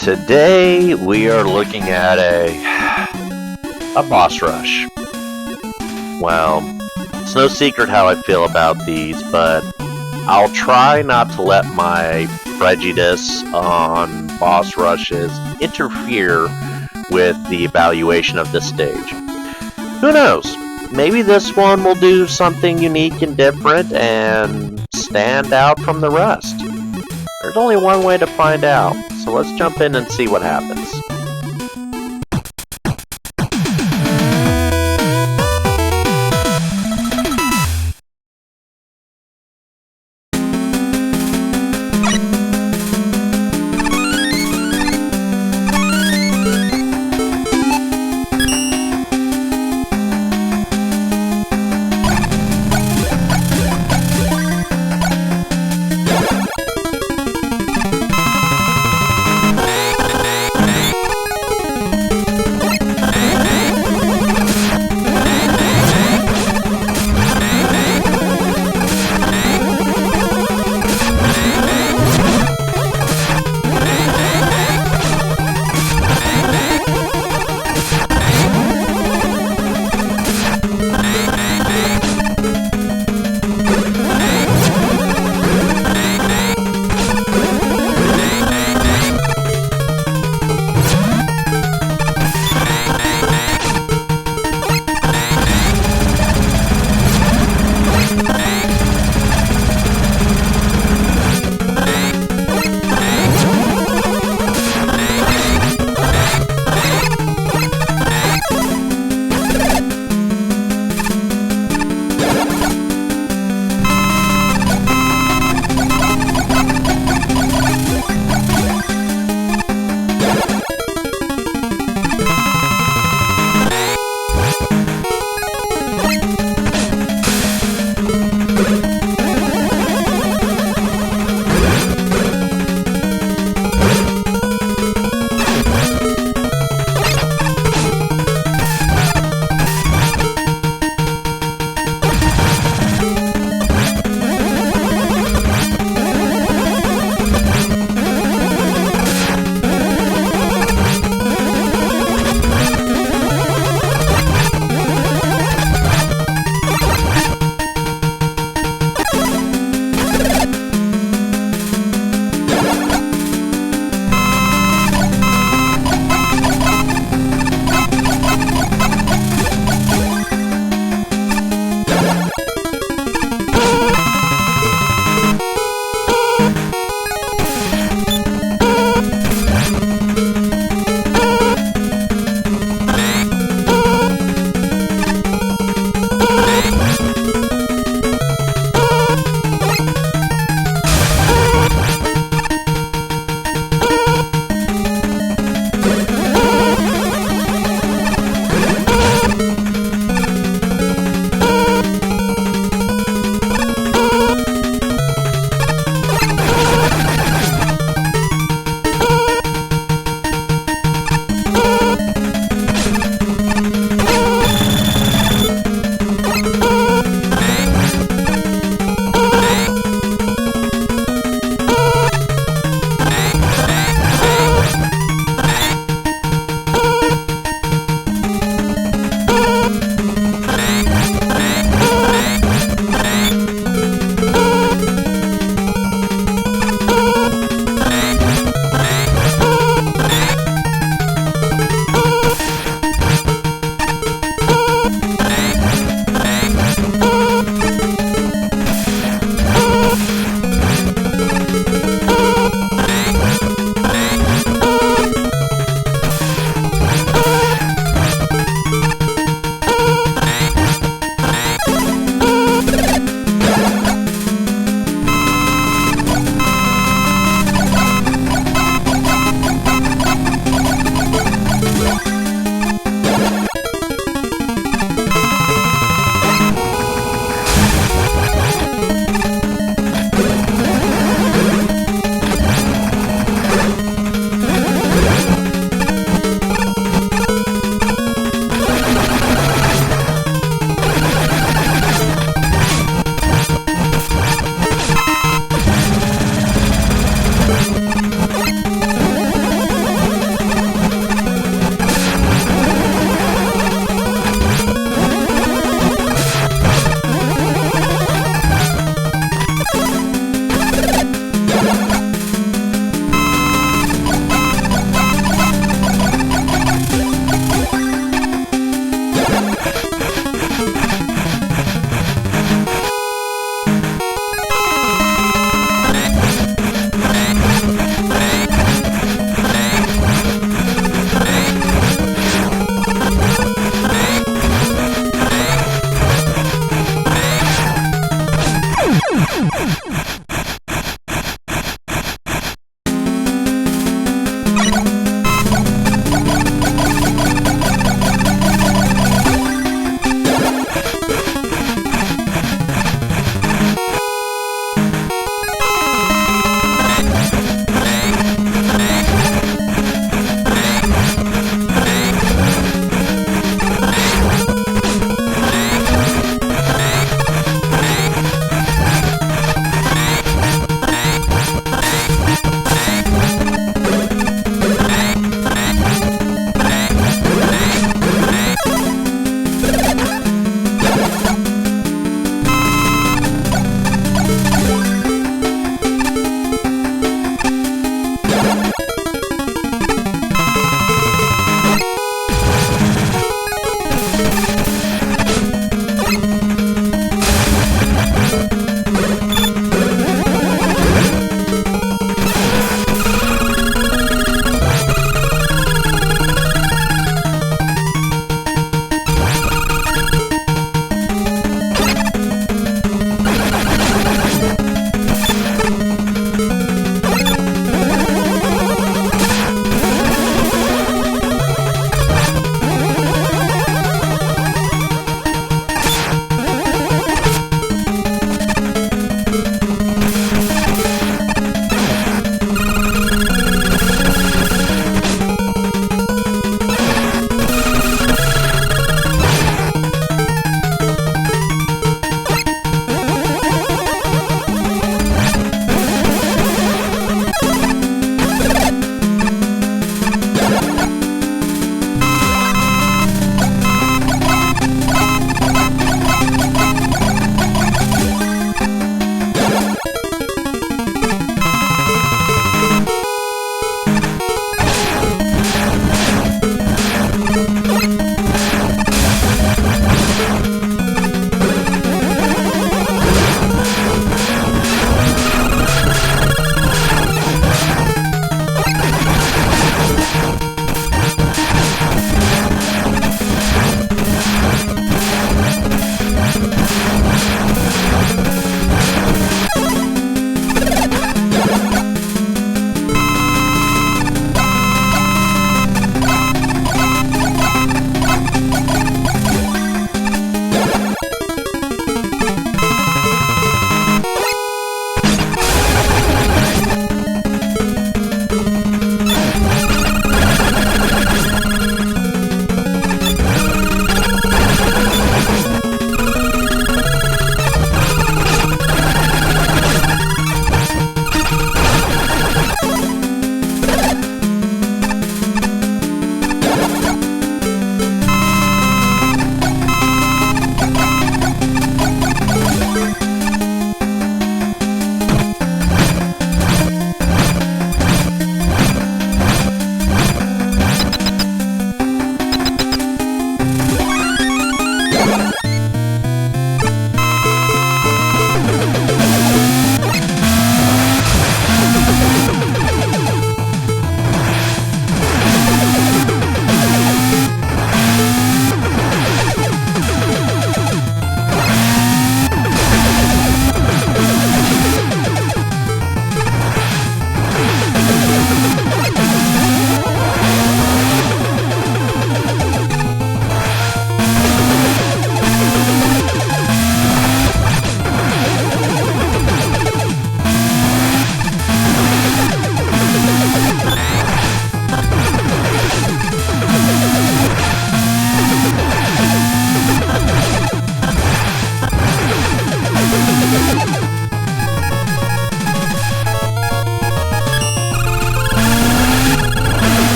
Today we are looking at a boss rush. Well, it's no secret how I feel about these, but I'll try not to let my prejudice on boss rushes interfere with the evaluation of this stage. Who knows? Maybe this one will do something unique and different and stand out from the rest. There's only one way to find out, so let's jump in and see what happens.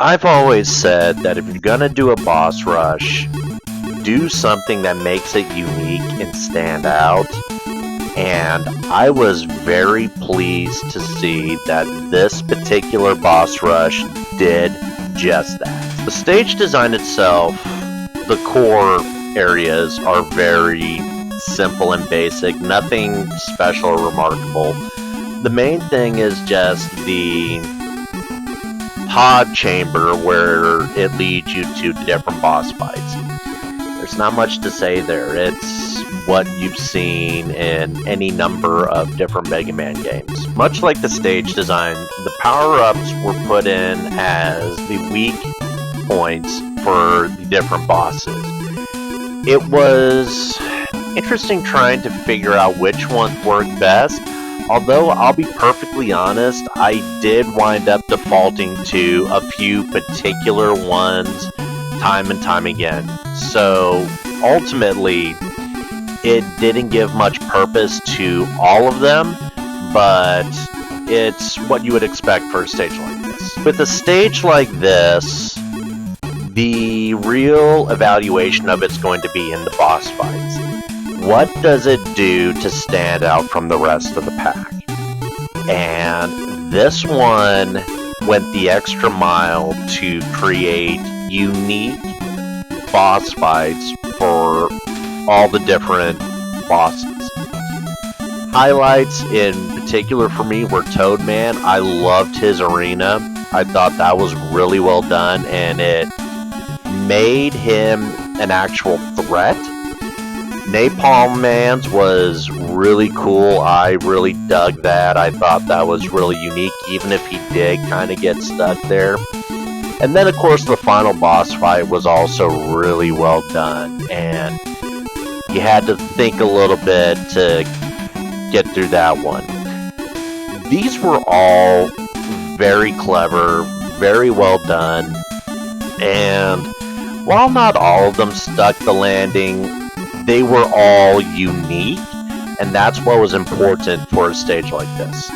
I've always said that if you're gonna do a boss rush, do something that makes it unique and stand out. And I was very pleased to see that this particular boss rush did just that. The stage design itself, the core areas are very simple and basic, nothing special or remarkable. The main thing is just the pod chamber where it leads you to different boss fights. There's not much to say there. It's what you've seen in any number of different Mega Man games. Much like the stage design, the power-ups were put in as the weak points for the different bosses. It was interesting trying to figure out which ones worked best. Although, I'll be perfectly honest, I did wind up defaulting to a few particular ones time and time again. So, ultimately, it didn't give much purpose to all of them, but it's what you would expect for a stage like this. With a stage like this, the real evaluation of it's going to be in the boss fights. What does it do to stand out from the rest of the pack? And this one went the extra mile to create unique boss fights for all the different bosses. Highlights in particular for me were Toadman. I loved his arena. I thought that was really well done, and it made him an actual threat. Napalm Man's was really cool. I really dug that. I thought that was really unique, even if he did kind of get stuck there. And then, of course, the final boss fight was also really well done, and you had to think a little bit to get through that one. These were all very clever, very well done, and while not all of them stuck the landing, they were all unique, and that's what was important for a stage like this.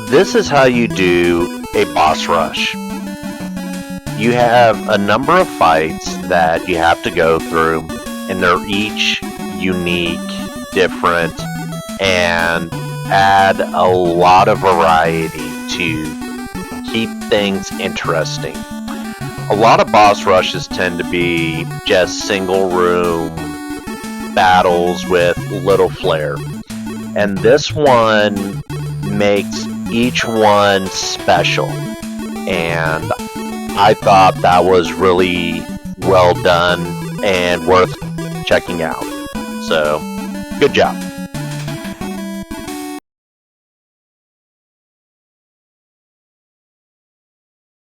This is how you do a boss rush. You have a number of fights that you have to go through, and they're each unique, different, and add a lot of variety to keep things interesting. A lot of boss rushes tend to be just single room battles with little flair, and this one makes each one special, and I thought that was really well done and worth checking out. So, good job.